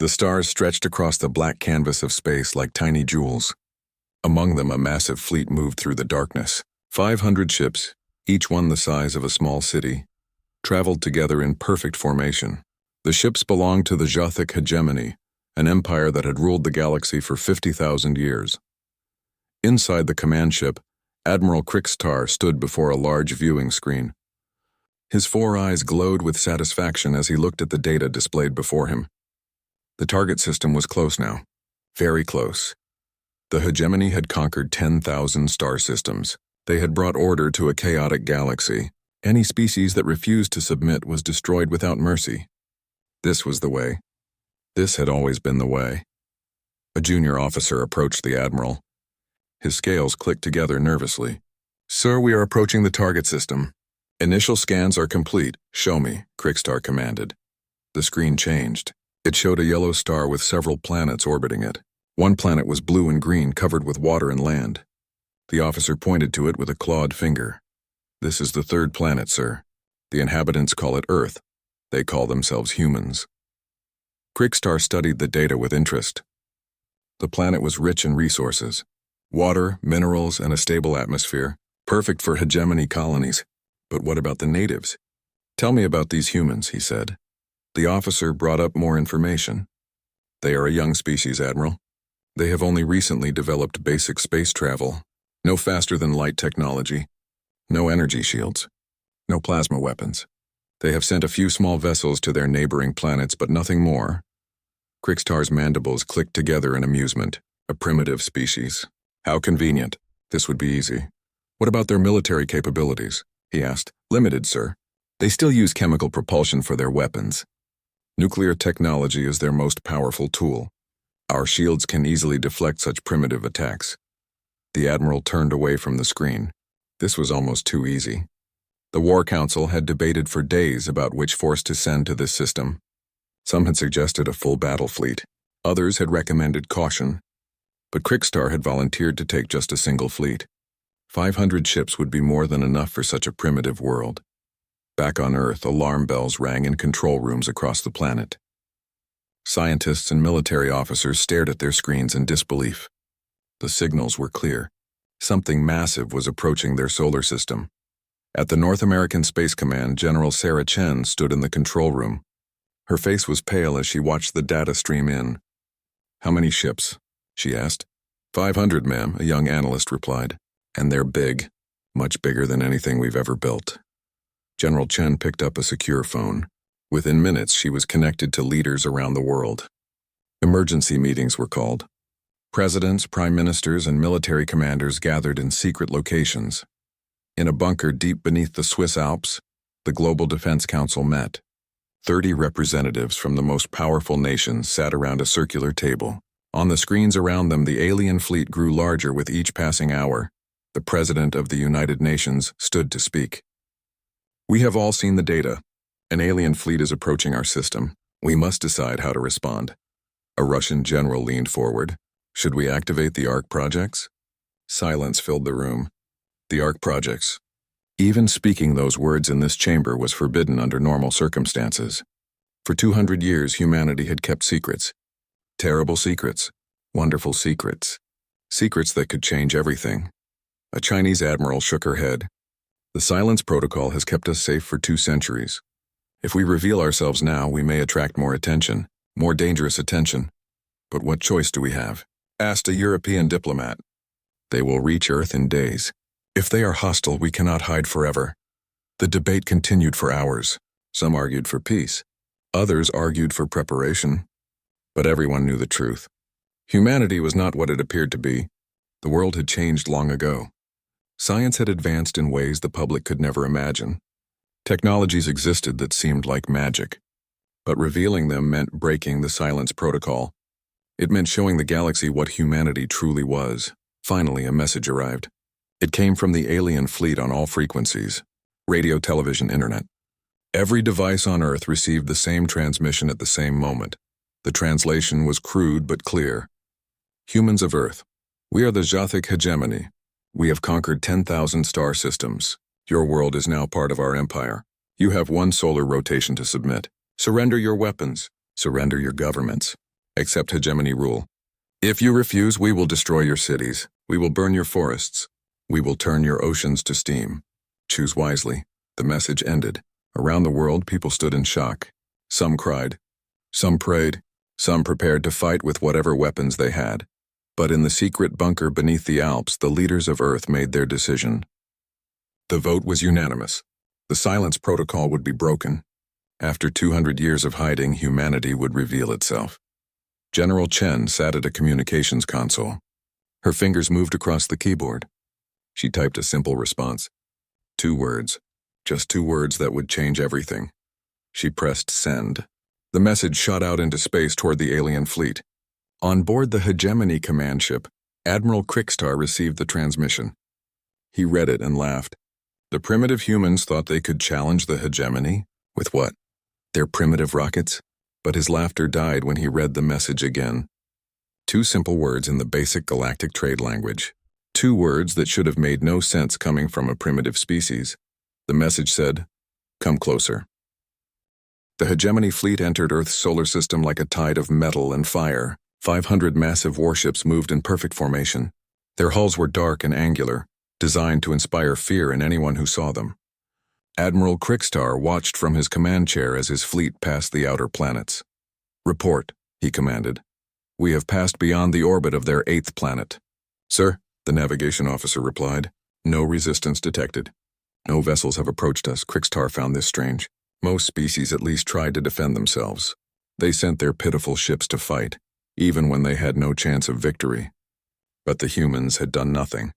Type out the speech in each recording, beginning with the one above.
The stars stretched across the black canvas of space like tiny jewels. Among them, a massive fleet moved through the darkness. 500 ships, each one the size of a small city, traveled together in perfect formation. The ships belonged to the Galactic hegemony, an empire that had ruled the galaxy for 50,000 years. Inside the command ship, Admiral Krikstar stood before a large viewing screen. His 4 eyes glowed with satisfaction as he looked at the data displayed before him. The target system was close now, very close. The hegemony had conquered 10,000 star systems. They had brought order to a chaotic galaxy. Any species that refused to submit was destroyed without mercy. This was the way. This had always been the way. A junior officer approached the admiral. His scales clicked together nervously. "Sir, we are approaching the target system. Initial scans are complete. Show me," Krikstar commanded. The screen changed. It showed a yellow star with several planets orbiting it. One planet was blue and green, covered with water and land. The officer pointed to it with a clawed finger. "This is the 3rd planet, sir. The inhabitants call it Earth. They call themselves humans." Krikstar studied the data with interest. The planet was rich in resources. Water, minerals, and a stable atmosphere, perfect for hegemony colonies. But what about the natives? "Tell me about these humans," he said. The officer brought up more information. "They are a young species, Admiral. They have only recently developed basic space travel, no faster-than-light technology, no energy shields, no plasma weapons. They have sent a few small vessels to their neighboring planets, but nothing more." Krikstar's mandibles clicked together in amusement. A primitive species. How convenient. This would be easy. "What about their military capabilities?" he asked. "Limited, sir. They still use chemical propulsion for their weapons. Nuclear technology is their most powerful tool. Our shields can easily deflect such primitive attacks." The admiral turned away from the screen. This was almost too easy. The War Council had debated for days about which force to send to this system. Some had suggested a full battle fleet. Others had recommended caution. But Krikstar had volunteered to take just a single fleet. 500 ships would be more than enough for such a primitive world. Back on Earth, alarm bells rang in control rooms across the planet. Scientists and military officers stared at their screens in disbelief. The signals were clear. Something massive was approaching their solar system. At the North American Space Command, General Sarah Chen stood in the control room. Her face was pale as she watched the data stream in. "How many ships?" she asked. 500, ma'am," a young analyst replied. "And they're big, much bigger than anything we've ever built." General Chen picked up a secure phone. Within minutes, she was connected to leaders around the world. Emergency meetings were called. Presidents, prime ministers, and military commanders gathered in secret locations. In a bunker deep beneath the Swiss Alps, the Global Defense Council met. 30 representatives from the most powerful nations sat around a circular table. On the screens around them, the alien fleet grew larger with each passing hour. The President of the United Nations stood to speak. "We have all seen the data. An alien fleet is approaching our system. We must decide how to respond." A Russian general leaned forward. "Should we activate the ARC projects?" Silence filled the room. The ARC projects. Even speaking those words in this chamber was forbidden under normal circumstances. For 200 years, humanity had kept secrets. Terrible secrets. Wonderful secrets. Secrets that could change everything. A Chinese admiral shook her head. "The silence protocol has kept us safe for 2 centuries. If we reveal ourselves now, we may attract more attention, more dangerous attention. But what choice do we have?" asked a European diplomat. "They will reach Earth in days. If they are hostile, we cannot hide forever." The debate continued for hours. Some argued for peace. Others argued for preparation. But everyone knew the truth. Humanity was not what it appeared to be. The world had changed long ago. Science had advanced in ways the public could never imagine. Technologies existed that seemed like magic. But revealing them meant breaking the silence protocol. It meant showing the galaxy what humanity truly was. Finally, a message arrived. It came from the alien fleet on all frequencies: radio, television, internet. Every device on Earth received the same transmission at the same moment. The translation was crude but clear. "Humans of Earth, we are the Galactic hegemony. We have conquered 10,000 star systems. Your world is now part of our empire. You have 1 solar rotation to submit. Surrender your weapons. Surrender your governments. Accept hegemony rule. If you refuse, we will destroy your cities. We will burn your forests. We will turn your oceans to steam. Choose wisely. The message ended. Around the world, people stood in shock. Some cried. Some prayed. Some prepared to fight with whatever weapons they had. But in the secret bunker beneath the Alps, the leaders of Earth made their decision. The vote was unanimous. The silence protocol would be broken. After 200 years of hiding, humanity would reveal itself. General Chen sat at a communications console. Her fingers moved across the keyboard. She typed a simple response. 2 words. Just 2 words that would change everything. She pressed send. The message shot out into space toward the alien fleet. On board the Hegemony command ship, Admiral Krickstar received the transmission. He read it and laughed. The primitive humans thought they could challenge the Hegemony? With what? Their primitive rockets? But his laughter died when he read the message again. 2 simple words in the basic galactic trade language. 2 words that should have made no sense coming from a primitive species. The message said, "Come closer." The Hegemony fleet entered Earth's solar system like a tide of metal and fire. 500 massive warships moved in perfect formation. Their hulls were dark and angular, designed to inspire fear in anyone who saw them. Admiral Krickstar watched from his command chair as his fleet passed the outer planets. "Report," he commanded. "We have passed beyond the orbit of their 8th planet." "Sir," the navigation officer replied, "no resistance detected. No vessels have approached us." Krickstar found this strange. Most species at least tried to defend themselves. They sent their pitiful ships to fight, even when they had no chance of victory. But the humans had done nothing.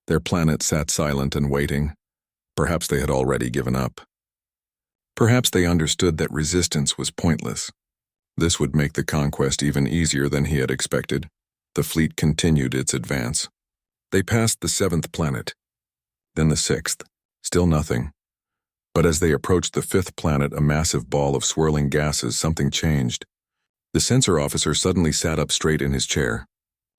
Their planet sat silent and waiting. Perhaps they had already given up. Perhaps they understood that resistance was pointless. This would make the conquest even easier than he had expected. The fleet continued its advance. They passed the 7th planet, then the 6th. Still nothing. But as they approached the 5th planet, a massive ball of swirling gases, something changed. The sensor officer suddenly sat up straight in his chair.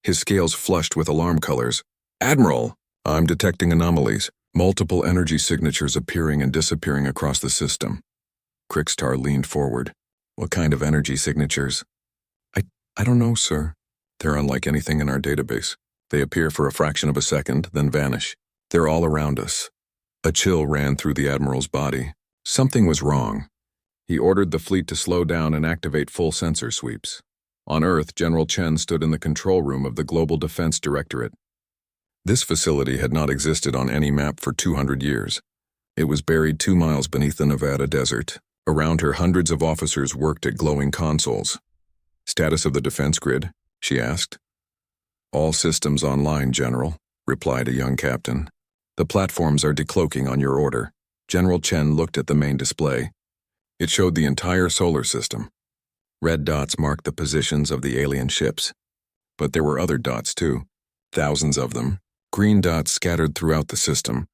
His scales flushed with alarm colors. "Admiral, I'm detecting anomalies. Multiple energy signatures appearing and disappearing across the system." Krickstar leaned forward. "What kind of energy signatures?" I don't know, sir. They're unlike anything in our database. They appear for a fraction of a second, then vanish. They're all around us." A chill ran through the Admiral's body. Something was wrong. He ordered the fleet to slow down and activate full sensor sweeps. On Earth, General Chen stood in the control room of the Global Defense Directorate. This facility had not existed on any map for 200 years. It was buried 2 miles beneath the Nevada desert. Around her, hundreds of officers worked at glowing consoles. "Status of the defense grid?" she asked. "All systems online, General," replied a young captain. "The platforms are decloaking on your order." General Chen looked at the main display. It showed the entire solar system. Red dots marked the positions of the alien ships. But there were other dots too, thousands of them. Green dots scattered throughout the system,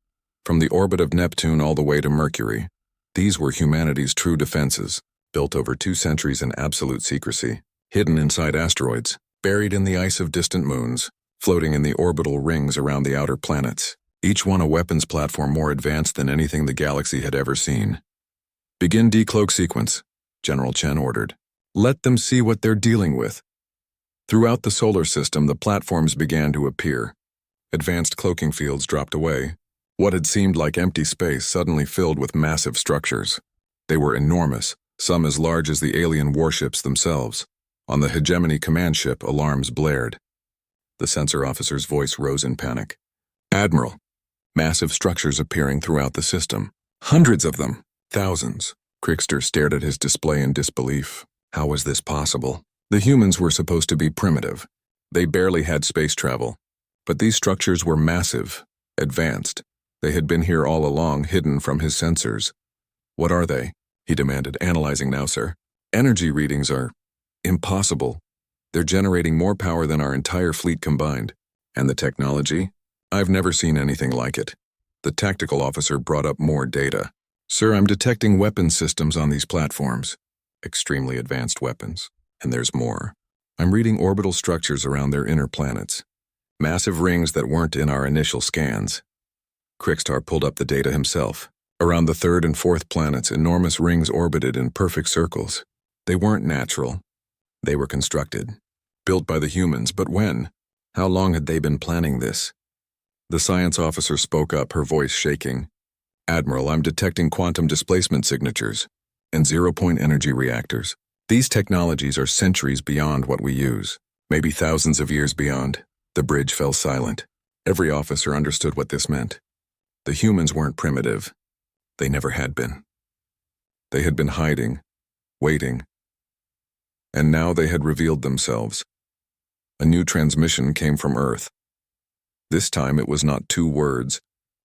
from the orbit of Neptune all the way to Mercury. These were humanity's true defenses, built over 2 centuries in absolute secrecy, hidden inside asteroids, buried in the ice of distant moons, floating in the orbital rings around the outer planets, each one a weapons platform more advanced than anything the galaxy had ever seen. "Begin decloak sequence," General Chen ordered. "Let them see what they're dealing with." Throughout the solar system, the platforms began to appear. Advanced cloaking fields dropped away. What had seemed like empty space suddenly filled with massive structures. They were enormous, some as large as the alien warships themselves. On the Hegemony command ship, alarms blared. The sensor officer's voice rose in panic. "Admiral, massive structures appearing throughout the system. Hundreds of them. Thousands." Krickstar stared at his display in disbelief. How was this possible? The humans were supposed to be primitive. They barely had space travel. But these structures were massive, advanced. They had been here all along, hidden from his sensors. "What are they?" he demanded. "Analyzing now, sir." "Energy readings are impossible. They're generating more power than our entire fleet combined. And the technology? I've never seen anything like it." The tactical officer brought up more data. "Sir, I'm detecting weapon systems on these platforms. Extremely advanced weapons. And there's more. I'm reading orbital structures around their inner planets. Massive rings that weren't in our initial scans." Krickstar pulled up the data himself. Around the 3rd and 4th planets, enormous rings orbited in perfect circles. They weren't natural. They were constructed, built by the humans, but when? How long had they been planning this? The science officer spoke up, her voice shaking. Admiral, I'm detecting quantum displacement signatures and zero-point energy reactors. These technologies are centuries beyond what we use, maybe thousands of years beyond. The bridge fell silent. Every officer understood what this meant. The humans weren't primitive. They never had been. They had been hiding, waiting. And now they had revealed themselves. A new transmission came from Earth. This time it was not 2 words.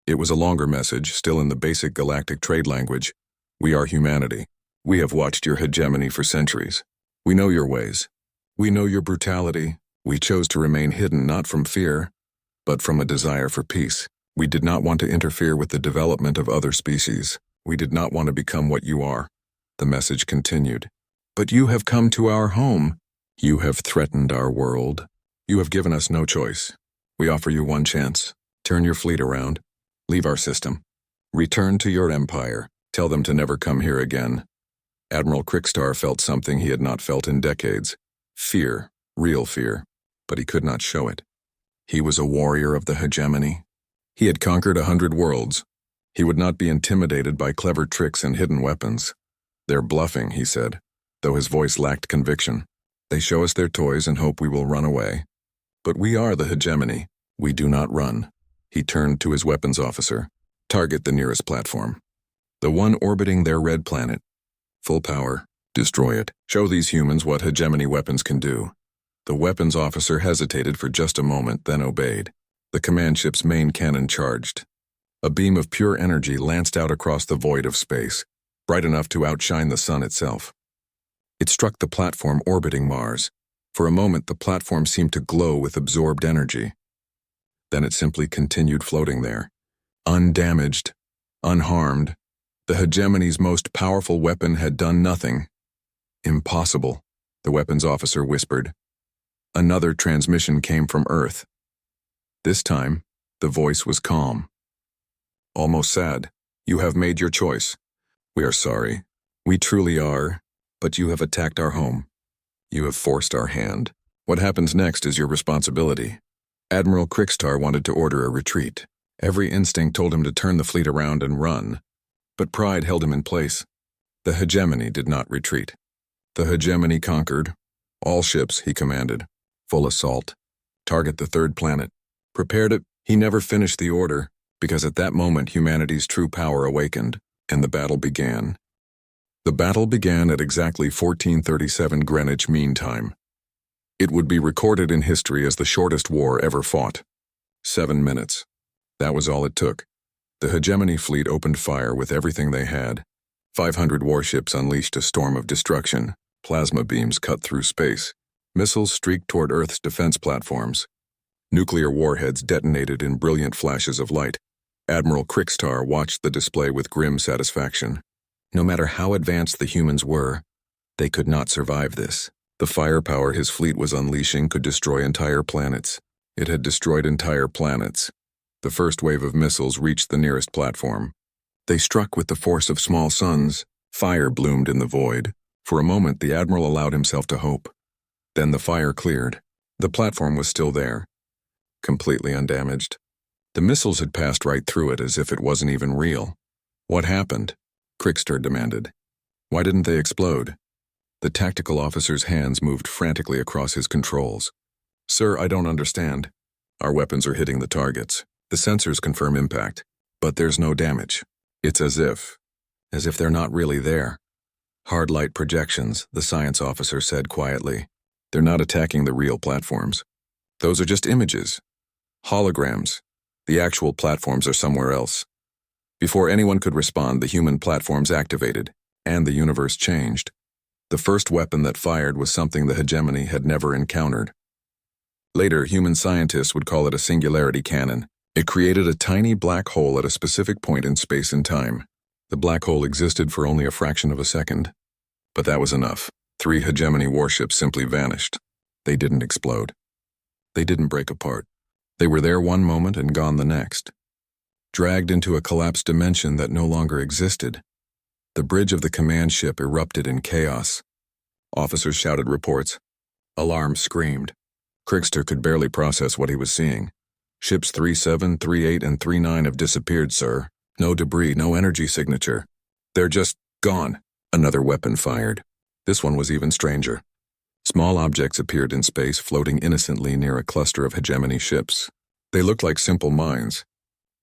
It was a longer message, still in the basic galactic trade language. We are humanity. We have watched your hegemony for centuries. We know your ways. We know your brutality. We chose to remain hidden not from fear, but from a desire for peace. We did not want to interfere with the development of other species. We did not want to become what you are. The message continued. But you have come to our home. You have threatened our world. You have given us no choice. We offer you one chance. Turn your fleet around. Leave our system. Return to your empire. Tell them to never come here again. Admiral Crickstar felt something he had not felt in decades. Fear, real fear, but he could not show it. He was a warrior of the hegemony. He had conquered 100 worlds. He would not be intimidated by clever tricks and hidden weapons. They're bluffing, he said, though his voice lacked conviction. They show us their toys and hope we will run away. But we are the hegemony. We do not run. He turned to his weapons officer. Target the nearest platform. The one orbiting their red planet. Full power. Destroy it. Show these humans what hegemony weapons can do. The weapons officer hesitated for just a moment, then obeyed. The command ship's main cannon charged. A beam of pure energy lanced out across the void of space, bright enough to outshine the sun itself. It struck the platform orbiting Mars. For a moment, the platform seemed to glow with absorbed energy. Then it simply continued floating there. Undamaged, unharmed, the hegemony's most powerful weapon had done nothing. Impossible, the weapons officer whispered. Another transmission came from Earth. This time, the voice was calm. Almost sad. You have made your choice. We are sorry. We truly are, but you have attacked our home. You have forced our hand. What happens next is your responsibility. Admiral Crickstar wanted to order a retreat. Every instinct told him to turn the fleet around and run. But pride held him in place. The hegemony did not retreat. The hegemony conquered. All ships, he commanded. Full assault. Target the 3rd planet. Prepare to... He never finished the order, because at that moment humanity's true power awakened, and the battle began. The battle began at exactly 1437 Greenwich Mean Time. It would be recorded in history as the shortest war ever fought. 7 minutes. That was all it took. The hegemony fleet opened fire with everything they had. 500 warships unleashed a storm of destruction. Plasma beams cut through space. Missiles streaked toward Earth's defense platforms. Nuclear warheads detonated in brilliant flashes of light. Admiral Crickstar watched the display with grim satisfaction. No matter how advanced the humans were, they could not survive this. The firepower his fleet was unleashing could destroy entire planets. It had destroyed entire planets. The first wave of missiles reached the nearest platform. They struck with the force of small suns. Fire bloomed in the void. For a moment, the Admiral allowed himself to hope. Then the fire cleared. The platform was still there, completely undamaged. The missiles had passed right through it as if it wasn't even real. What happened? Crickstar demanded. Why didn't they explode? The tactical officer's hands moved frantically across his controls. Sir, I don't understand. Our weapons are hitting the targets. The sensors confirm impact, but there's no damage. It's as if they're not really there. Hard light projections, the science officer said quietly. They're not attacking the real platforms. Those are just images. Holograms. The actual platforms are somewhere else. Before anyone could respond, the human platforms activated, and the universe changed. The first weapon that fired was something the hegemony had never encountered. Later, human scientists would call it a singularity cannon. It created a tiny black hole at a specific point in space and time. The black hole existed for only a fraction of a second. But that was enough. 3 hegemony warships simply vanished. They didn't explode. They didn't break apart. They were there one moment and gone the next. Dragged into a collapsed dimension that no longer existed. The bridge of the command ship erupted in chaos. Officers shouted reports. Alarm screamed. Crickster could barely process what he was seeing. Ships 37, 38, and 39 have disappeared, sir. No debris, no energy signature. They're just gone. Another weapon fired. This one was even stranger. Small objects appeared in space, floating innocently near a cluster of hegemony ships. They looked like simple mines.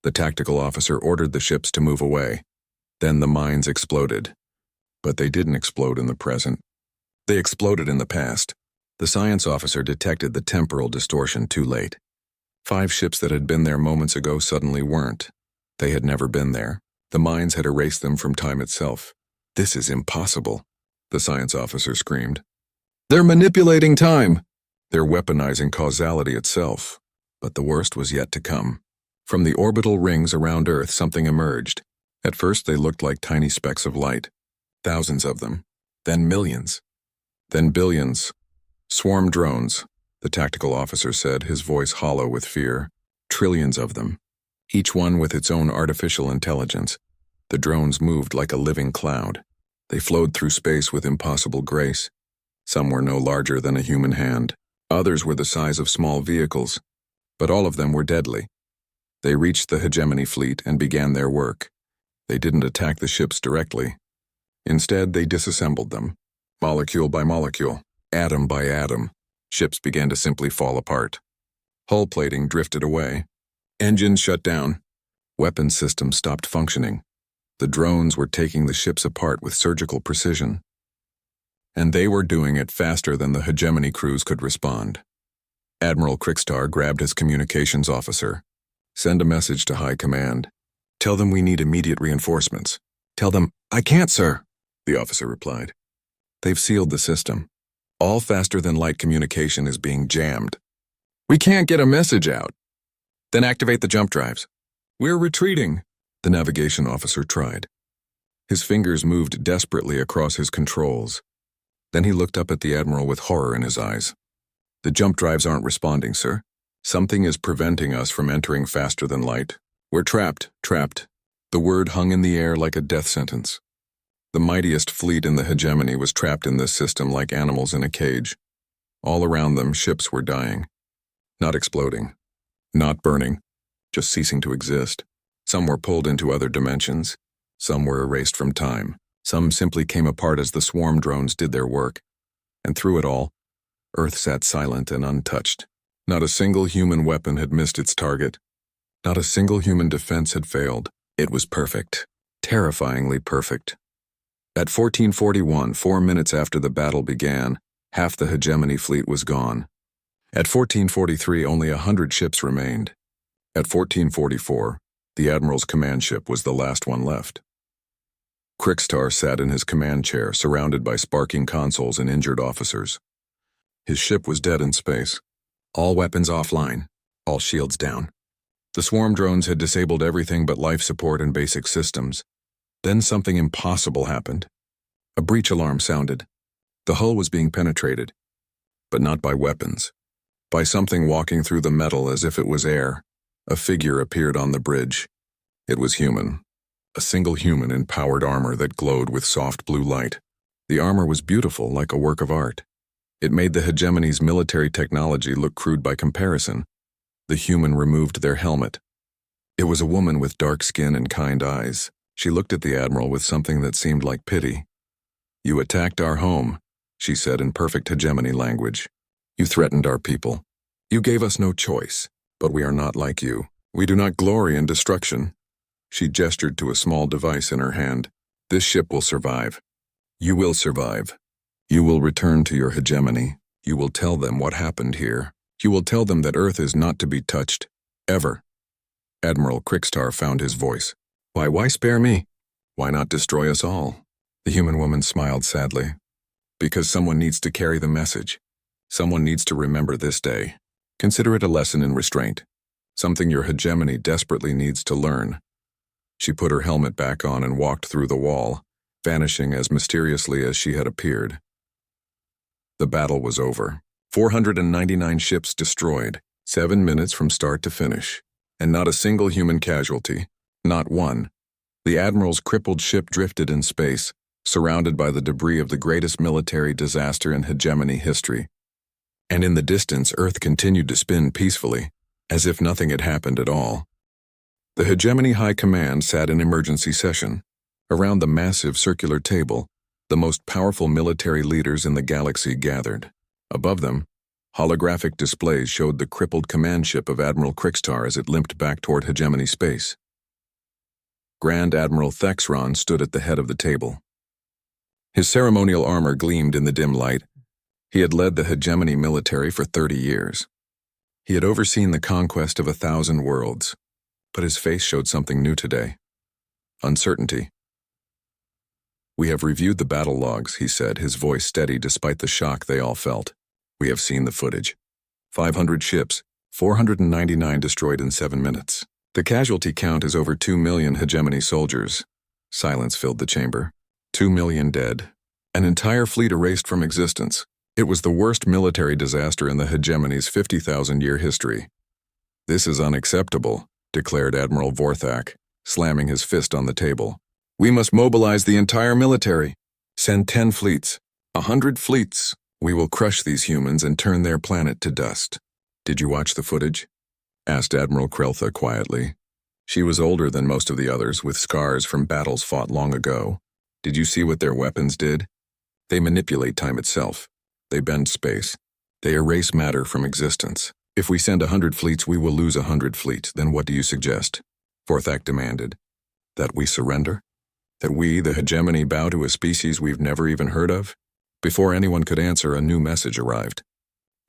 The tactical officer ordered the ships to move away. Then the mines exploded. But they didn't explode in the present. They exploded in the past. The science officer detected the temporal distortion too late. 5 ships that had been there moments ago suddenly weren't. They had never been there. The mines had erased them from time itself. This is impossible, the science officer screamed. They're manipulating time. They're weaponizing causality itself. But the worst was yet to come. From the orbital rings around Earth, something emerged. At first, they looked like tiny specks of light. Thousands of them. Then millions. Then billions. Swarm drones, the tactical officer said, his voice hollow with fear. Trillions of them. Each one with its own artificial intelligence. The drones moved like a living cloud. They flowed through space with impossible grace. Some were no larger than a human hand. Others were the size of small vehicles. But all of them were deadly. They reached the hegemony fleet and began their work. They didn't attack the ships directly. Instead, they disassembled them. Molecule by molecule, atom by atom, ships began to simply fall apart. Hull plating drifted away. Engines shut down. Weapon systems stopped functioning. The drones were taking the ships apart with surgical precision. And they were doing it faster than the hegemony crews could respond. Admiral Crickstar grabbed his communications officer. Send a message to High Command. Tell them we need immediate reinforcements. Tell them, I can't, sir, the officer replied. They've sealed the system. All faster-than-light communication is being jammed. We can't get a message out. Then activate the jump drives. We're retreating, the navigation officer tried. His fingers moved desperately across his controls. Then he looked up at the Admiral with horror in his eyes. The jump drives aren't responding, sir. Something is preventing us from entering faster than light. We're trapped. The word hung in the air like a death sentence. The mightiest fleet in the hegemony was trapped in this system like animals in a cage. All around them, ships were dying. Not exploding. Not burning. Just ceasing to exist. Some were pulled into other dimensions. Some were erased from time. Some simply came apart as the swarm drones did their work. And through it all, Earth sat silent and untouched. Not a single human weapon had missed its target. Not a single human defense had failed. It was perfect. Terrifyingly perfect. At 1441, 4 minutes after the battle began, half the hegemony fleet was gone. At 1443, only 100 ships remained. At 1444, the Admiral's command ship was the last one left. Crickstar sat in his command chair, surrounded by sparking consoles and injured officers. His ship was dead in space. All weapons offline, all shields down. The swarm drones had disabled everything but life support and basic systems. Then something impossible happened. A breach alarm sounded. The hull was being penetrated, but not by weapons. By something walking through the metal as if it was air. A figure appeared on the bridge. It was human. A single human in powered armor that glowed with soft blue light. The armor was beautiful, like a work of art. It made the hegemony's military technology look crude by comparison. The human removed their helmet. It was a woman with dark skin and kind eyes. She looked at the Admiral with something that seemed like pity. You attacked our home, she said in perfect hegemony language. You threatened our people. You gave us no choice, but we are not like you. We do not glory in destruction. She gestured to a small device in her hand. This ship will survive. You will survive. You will return to your hegemony. You will tell them what happened here. You will tell them that Earth is not to be touched, ever. Admiral Crickstar found his voice. Why spare me? Why not destroy us all? The human woman smiled sadly. Because someone needs to carry the message. Someone needs to remember this day. Consider it a lesson in restraint. Something your hegemony desperately needs to learn. She put her helmet back on and walked through the wall, vanishing as mysteriously as she had appeared. The battle was over. 499 ships destroyed, 7 minutes from start to finish. And not a single human casualty. Not one. The Admiral's crippled ship drifted in space, surrounded by the debris of the greatest military disaster in hegemony history. And in the distance, Earth continued to spin peacefully, as if nothing had happened at all. The Hegemony High Command sat in emergency session. Around the massive circular table, the most powerful military leaders in the galaxy gathered. Above them, holographic displays showed the crippled command ship of Admiral Krixtar as it limped back toward Hegemony space. Grand Admiral Thexron stood at the head of the table. His ceremonial armor gleamed in the dim light. He had led the Hegemony military for 30 years. He had overseen the conquest of 1,000 worlds, but his face showed something new today. Uncertainty. "We have reviewed the battle logs," he said, his voice steady despite the shock they all felt. "We have seen the footage. 500 ships, 499 destroyed in 7 minutes. The casualty count is over 2 million Hegemony soldiers." Silence filled the chamber. 2 million dead. An entire fleet erased from existence. It was the worst military disaster in the Hegemony's 50,000-year history. "This is unacceptable," declared Admiral Vorthak, slamming his fist on the table. "We must mobilize the entire military. Send 10 fleets, 100 fleets. We will crush these humans and turn their planet to dust." "Did you watch the footage?" asked Admiral Kreltha quietly. She was older than most of the others, with scars from battles fought long ago. "Did you see what their weapons did? They manipulate time itself. They bend space. They erase matter from existence. If we send 100 fleets, we will lose 100 fleets. Then what do you suggest?" Vorthak demanded. "That we surrender? That we, the Hegemony, bow to a species we've never even heard of?" Before anyone could answer, a new message arrived.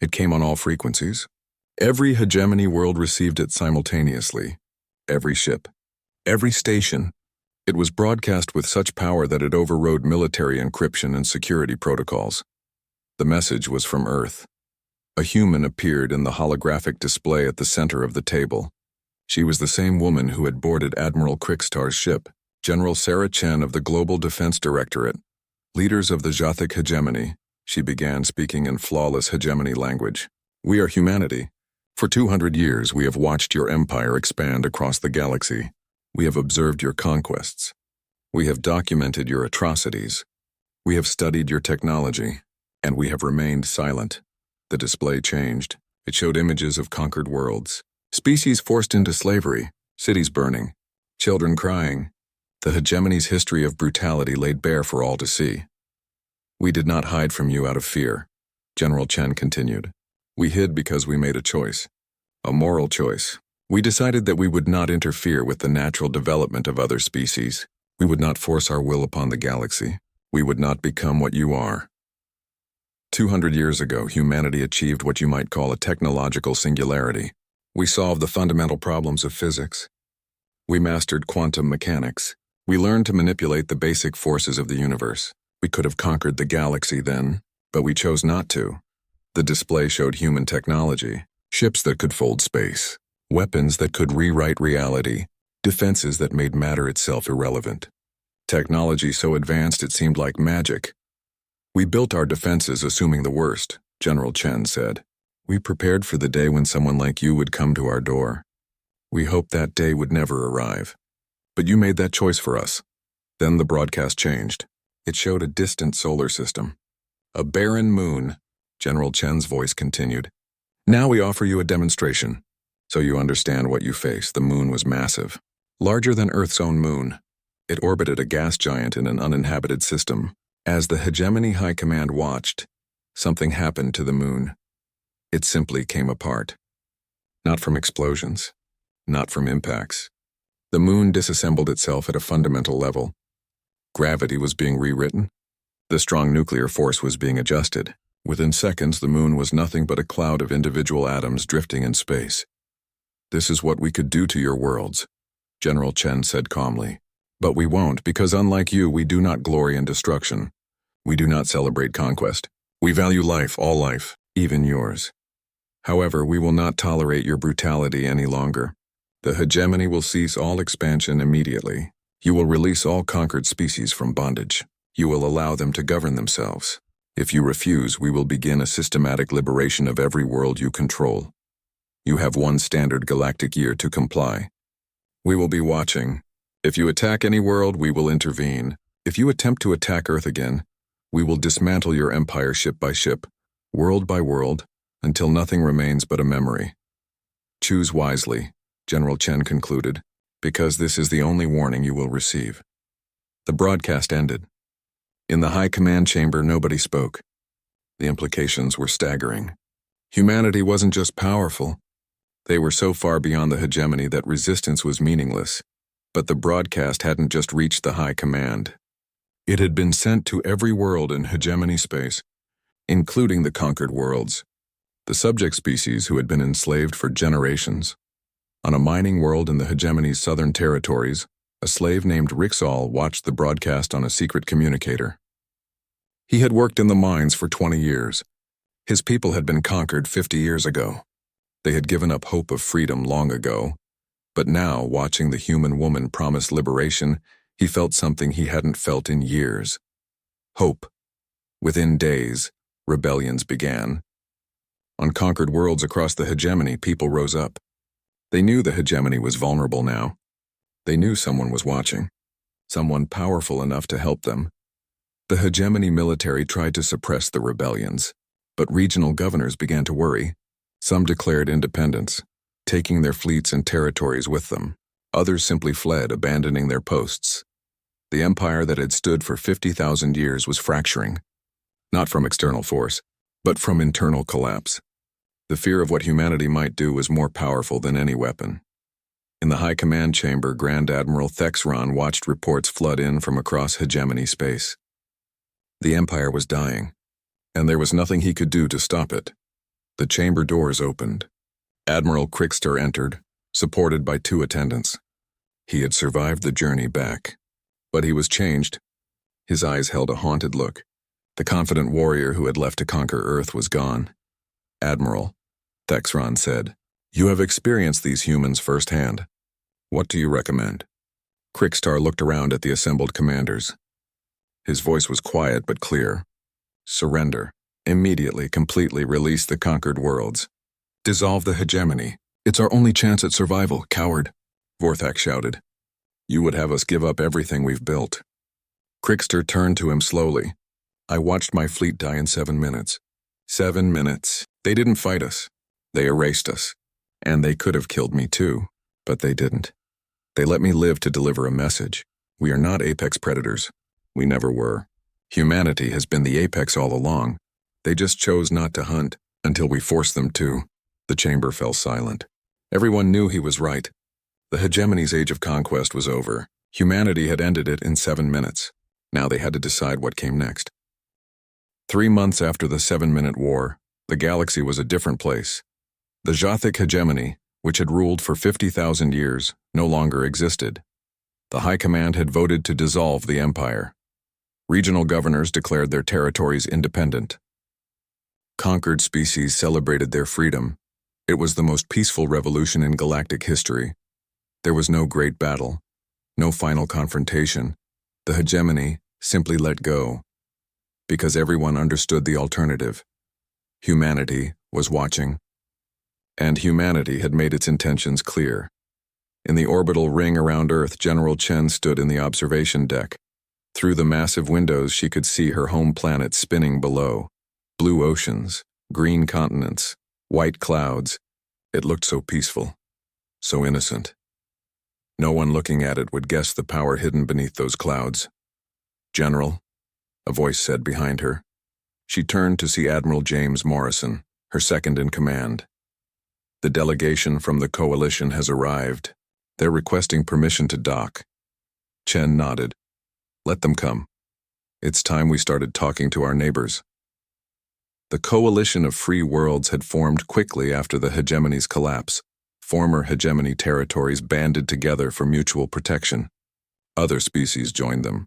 It came on all frequencies. Every Hegemony world received it simultaneously. Every ship. Every station. It was broadcast with such power that it overrode military encryption and security protocols. The message was from Earth. A human appeared in the holographic display at the center of the table. She was the same woman who had boarded Admiral Krixtar's ship, General Sarah Chen of the Global Defense Directorate. "Leaders of the Jothic Hegemony," she began, speaking in flawless Hegemony language. "We are humanity. For 200 years, we have watched your empire expand across the galaxy. We have observed your conquests. We have documented your atrocities. We have studied your technology, and we have remained silent." The display changed. It showed images of conquered worlds, species forced into slavery, cities burning, children crying. The Hegemony's history of brutality laid bare for all to see. "We did not hide from you out of fear," General Chen continued. "We hid because we made a choice. A moral choice. We decided that we would not interfere with the natural development of other species. We would not force our will upon the galaxy. We would not become what you are." 200 years ago, humanity achieved what you might call a technological singularity. We solved the fundamental problems of physics. We mastered quantum mechanics. We learned to manipulate the basic forces of the universe. We could have conquered the galaxy then, but we chose not to. The display showed human technology, ships that could fold space, weapons that could rewrite reality, defenses that made matter itself irrelevant. Technology so advanced it seemed like magic. "We built our defenses assuming the worst," General Chen said. "We prepared for the day when someone like you would come to our door. We hoped that day would never arrive. But you made that choice for us." Then the broadcast changed. It showed a distant solar system. "A barren moon," General Chen's voice continued. "Now we offer you a demonstration, so you understand what you face." The moon was massive, larger than Earth's own moon. It orbited a gas giant in an uninhabited system. As the Hegemony High Command watched, something happened to the moon. It simply came apart. Not from explosions, not from impacts. The moon disassembled itself at a fundamental level. Gravity was being rewritten. The strong nuclear force was being adjusted. Within seconds, the moon was nothing but a cloud of individual atoms drifting in space. "This is what we could do to your worlds," General Chen said calmly. "But we won't, because unlike you, we do not glory in destruction. We do not celebrate conquest. We value life, all life, even yours. However, we will not tolerate your brutality any longer. The Hegemony will cease all expansion immediately. You will release all conquered species from bondage. You will allow them to govern themselves. If you refuse, we will begin a systematic liberation of every world you control. You have one standard galactic year to comply. We will be watching. If you attack any world, we will intervene. If you attempt to attack Earth again, we will dismantle your empire ship by ship, world by world, until nothing remains but a memory. Choose wisely, General Chen concluded, because this is the only warning you will receive. The broadcast ended. In the high command chamber, nobody spoke. The implications were staggering. Humanity wasn't just powerful. They were so far beyond the hegemony that resistance was meaningless. But the broadcast hadn't just reached the high command. It had been sent to every world in hegemony space, including the conquered worlds, the subject species who had been enslaved for generations. On a mining world in the hegemony's southern territories, a slave named Rixall watched the broadcast on a secret communicator. He had worked in the mines for 20 years. His people had been conquered 50 years ago. They had given up hope of freedom long ago, but now, watching the human woman promise liberation, he felt something he hadn't felt in years. Hope. Within days, rebellions began. On conquered worlds across the hegemony, people rose up. They knew the hegemony was vulnerable now. They knew someone was watching, someone powerful enough to help them. The hegemony military tried to suppress the rebellions, but regional governors began to worry. Some declared independence, taking their fleets and territories with them. Others simply fled, abandoning their posts. The empire that had stood for 50,000 years was fracturing, not from external force, but from internal collapse. The fear of what humanity might do was more powerful than any weapon. In the high command chamber, Grand Admiral Thexron watched reports flood in from across hegemony space. The empire was dying, and there was nothing he could do to stop it. The chamber doors opened. Admiral Krixter entered, supported by 2 attendants. He had survived the journey back, but he was changed. His eyes held a haunted look. The confident warrior who had left to conquer Earth was gone. Admiral, Thexron said, you have experienced these humans firsthand. What do you recommend? Krixter looked around at the assembled commanders. His voice was quiet but clear. Surrender. Immediately, completely release the conquered worlds. Dissolve the hegemony. It's our only chance at survival, coward, Vorthak shouted. You would have us give up everything we've built. Krixter turned to him slowly. I watched my fleet die in 7 minutes. 7 minutes. They didn't fight us. They erased us. And they could have killed me too, but they didn't. They let me live to deliver a message. We are not apex predators. We never were. Humanity has been the apex all along. They just chose not to hunt until we forced them to. The chamber fell silent. Everyone knew he was right. The hegemony's age of conquest was over. Humanity had ended it in 7 minutes. Now they had to decide what came next. 3 months after the 7-minute war, the galaxy was a different place. The Jothic hegemony, which had ruled for 50,000 years, no longer existed. The High Command had voted to dissolve the empire. Regional governors declared their territories independent. Conquered species celebrated their freedom. It was the most peaceful revolution in galactic history. There was no great battle, no final confrontation. The hegemony simply let go, because everyone understood the alternative. Humanity was watching, and humanity had made its intentions clear. In the orbital ring around Earth, General Chen stood in the observation deck. Through the massive windows, she could see her home planet spinning below. Blue oceans, green continents, white clouds. It looked so peaceful, so innocent. No one looking at it would guess the power hidden beneath those clouds. General, a voice said behind her. She turned to see Admiral James Morrison, her second in command. The delegation from the coalition has arrived. They're requesting permission to dock. Chen nodded. Let them come. It's time we started talking to our neighbors. The coalition of free worlds had formed quickly after the hegemony's collapse. Former hegemony territories banded together for mutual protection. Other species joined them.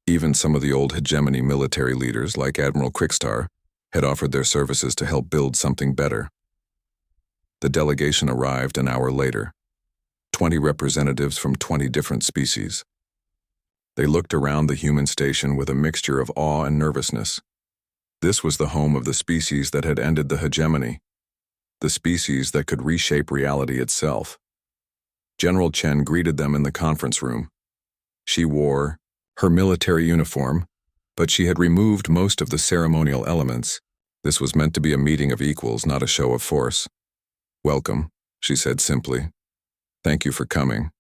Even some of the old hegemony military leaders, like Admiral Krixter, had offered their services to help build something better. The delegation arrived an hour later. 20 representatives from 20 different species. They looked around the human station with a mixture of awe and nervousness. This was the home of the species that had ended the hegemony, the species that could reshape reality itself. General Chen greeted them in the conference room. She wore her military uniform, but she had removed most of the ceremonial elements. This was meant to be a meeting of equals, not a show of force. "Welcome," she said simply. "Thank you for coming."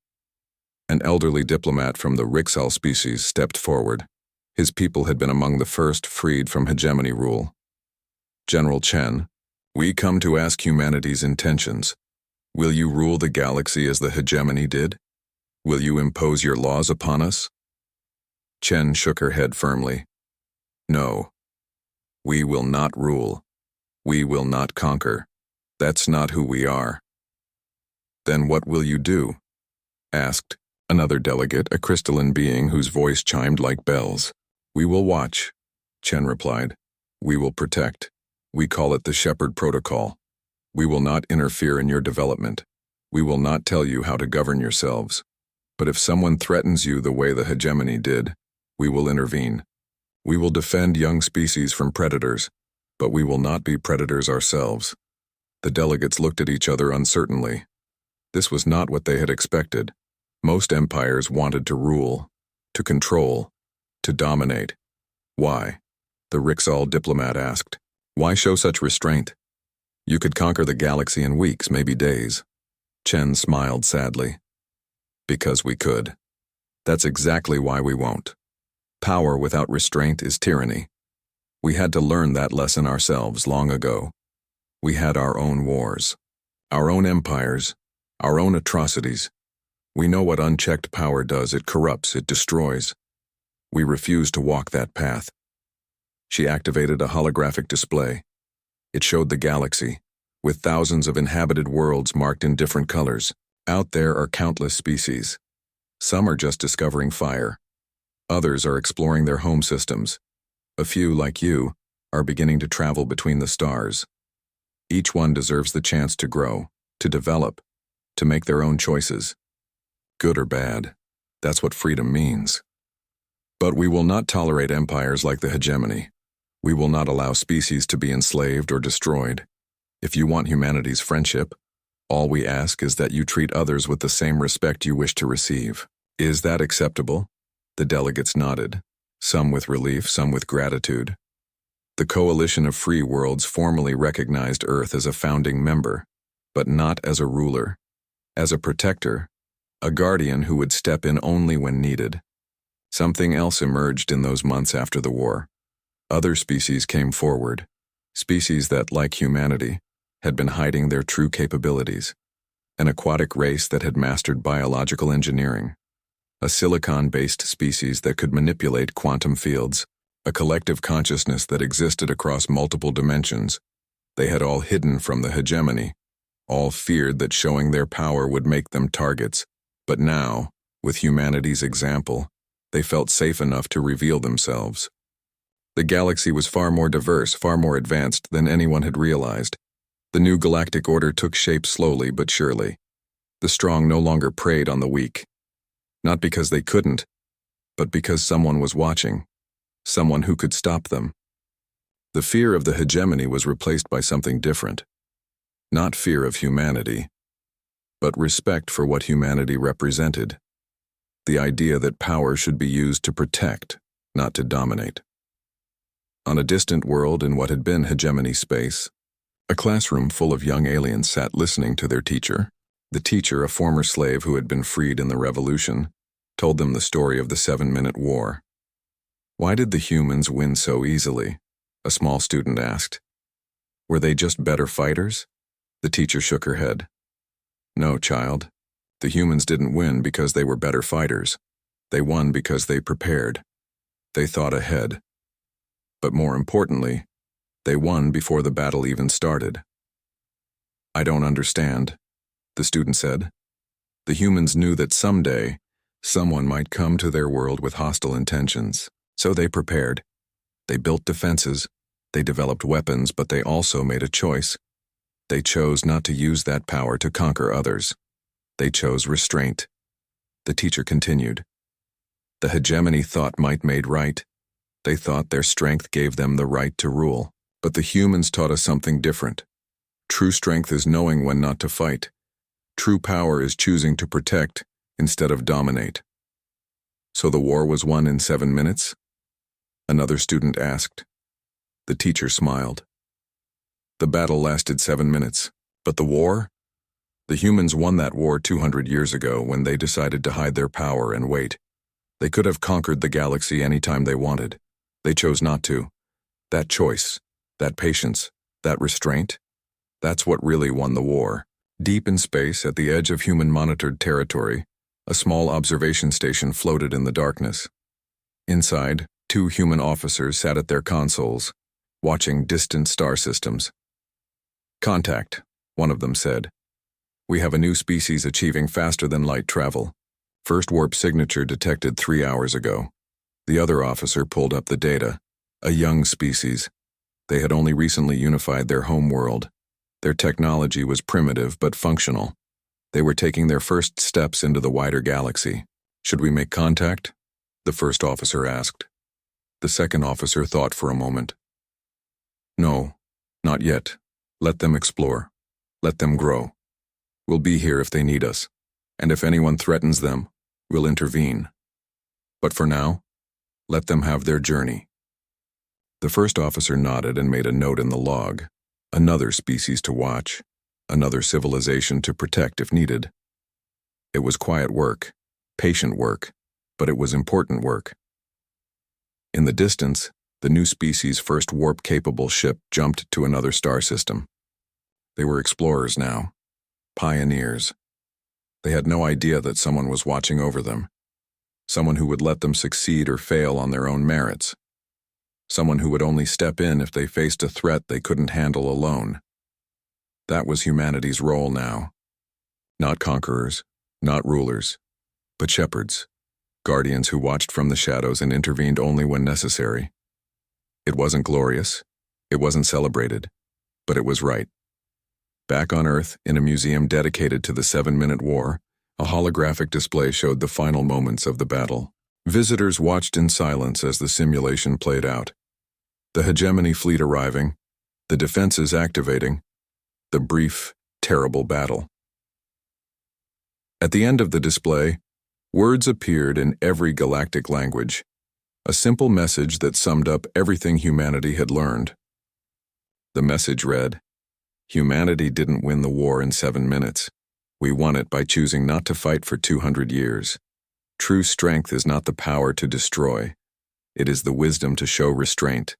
An elderly diplomat from the Rixal species stepped forward. His people had been among the first freed from hegemony rule. "General Chen, we come to ask humanity's intentions. Will you rule the galaxy as the hegemony did? Will you impose your laws upon us?" Chen shook her head firmly. "No. We will not rule. We will not conquer. That's not who we are." "Then what will you do?" asked another delegate, a crystalline being whose voice chimed like bells. "We will watch," Chen replied. "We will protect. We call it the Shepherd Protocol. We will not interfere in your development. We will not tell you how to govern yourselves. But if someone threatens you the way the hegemony did, we will intervene. We will defend young species from predators, but we will not be predators ourselves." The delegates looked at each other uncertainly. This was not what they had expected. Most empires wanted to rule, to control, to dominate. "Why?" the Rixal diplomat asked. "Why show such restraint? You could conquer the galaxy in weeks, maybe days." Chen smiled sadly. "Because we could. That's exactly why we won't. Power without restraint is tyranny. We had to learn that lesson ourselves long ago. We had our own wars, our own empires, our own atrocities. We know what unchecked power does. It corrupts, it destroys. We refuse to walk that path." She activated a holographic display. It showed the galaxy, with thousands of inhabited worlds marked in different colors. Out there are countless species. Some are just discovering fire. Others are exploring their home systems. A few, like you, are beginning to travel between the stars. Each one deserves the chance to grow, to develop, to make their own choices. Good or bad, that's what freedom means. But we will not tolerate empires like the hegemony. We will not allow species to be enslaved or destroyed. If you want humanity's friendship, all we ask is that you treat others with the same respect you wish to receive. Is that acceptable? The delegates nodded, some with relief, some with gratitude. The Coalition of Free Worlds formally recognized Earth as a founding member, but not as a ruler, as a protector, a guardian who would step in only when needed. Something else emerged in those months after the war. Other species came forward, species that, like humanity, had been hiding their true capabilities. An aquatic race that had mastered biological engineering, a silicon-based species that could manipulate quantum fields, a collective consciousness that existed across multiple dimensions. They had all hidden from the hegemony, all feared that showing their power would make them targets. But now, with humanity's example, they felt safe enough to reveal themselves. The galaxy was far more diverse, far more advanced than anyone had realized. The new galactic order took shape slowly but surely. The strong no longer preyed on the weak. Not because they couldn't, but because someone was watching. Someone who could stop them. The fear of the hegemony was replaced by something different. Not fear of humanity, but respect for what humanity represented. The idea that power should be used to protect, not to dominate. On a distant world in what had been hegemony space, a classroom full of young aliens sat listening to their teacher. The teacher, a former slave who had been freed in the revolution, told them the story of the 7-minute war. "Why did the humans win so easily?" a small student asked. "Were they just better fighters?" The teacher shook her head. "No, child. The humans didn't win because they were better fighters. They won because they prepared. They thought ahead. But more importantly, they won before the battle even started." "I don't understand," the student said. "The humans knew that someday, someone might come to their world with hostile intentions. So they prepared. They built defenses. They developed weapons, but they also made a choice. They chose not to use that power to conquer others. They chose restraint." The teacher continued. "The hegemony thought might made right. They thought their strength gave them the right to rule. But the humans taught us something different. True strength is knowing when not to fight. True power is choosing to protect instead of dominate." "So the war was won in 7 minutes?" another student asked. The teacher smiled. The battle lasted 7 minutes. But the war? The humans won that war 200 years ago when they decided to hide their power and wait. They could have conquered the galaxy anytime they wanted. They chose not to. That choice, that patience, that restraint, that's what really won the war. Deep in space, at the edge of human-monitored territory, a small observation station floated in the darkness. Inside, 2 human officers sat at their consoles, watching distant star systems. "Contact," one of them said. "We have a new species achieving faster-than-light travel. First warp signature detected 3 hours ago." The other officer pulled up the data. A young species. They had only recently unified their home world. Their technology was primitive but functional. They were taking their first steps into the wider galaxy. "Should we make contact?" the first officer asked. The second officer thought for a moment. "No, not yet. Let them explore. Let them grow. We'll be here if they need us, and if anyone threatens them, we'll intervene. But for now, let them have their journey." The first officer nodded and made a note in the log. Another species to watch, another civilization to protect if needed. It was quiet work, patient work, but it was important work. In the distance, the new species' first warp-capable ship jumped to another star system. They were explorers now, pioneers. They had no idea that someone was watching over them, someone who would let them succeed or fail on their own merits, someone who would only step in if they faced a threat they couldn't handle alone. That was humanity's role now. Not conquerors, not rulers, but shepherds, guardians who watched from the shadows and intervened only when necessary. It wasn't glorious, it wasn't celebrated, but it was right. Back on Earth, in a museum dedicated to the 7-minute war, a holographic display showed the final moments of the battle. Visitors watched in silence as the simulation played out. The hegemony fleet arriving, the defenses activating, the brief, terrible battle. At the end of the display, words appeared in every galactic language, a simple message that summed up everything humanity had learned. The message read, "Humanity didn't win the war in 7 minutes. We won it by choosing not to fight for 200 years. True strength is not the power to destroy. It is the wisdom to show restraint.